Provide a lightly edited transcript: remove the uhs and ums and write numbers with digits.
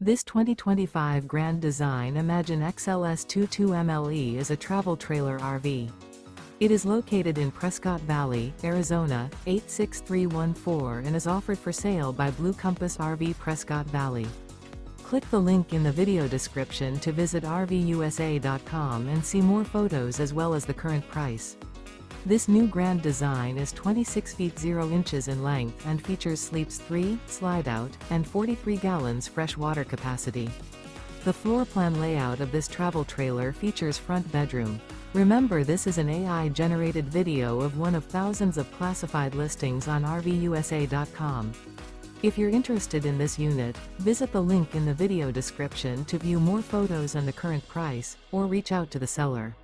This 2025 Grand Design Imagine XLS 22MLE is a travel trailer RV. It is located in Prescott Valley, Arizona, 86314 and is offered for sale by Blue Compass RV Prescott Valley. Click the link in the video description to visit RVUSA.com and see more photos as well as the current price. This new Grand Design is 26 feet 0 inches in length and features sleeps 3, Slideout, and 43 gallons fresh water capacity. The floor plan layout of this travel trailer features front bedroom. Remember, this is an AI-generated video of one of thousands of classified listings on RVUSA.com. If you're interested in this unit, visit the link in the video description to view more photos and the current price, or reach out to the seller.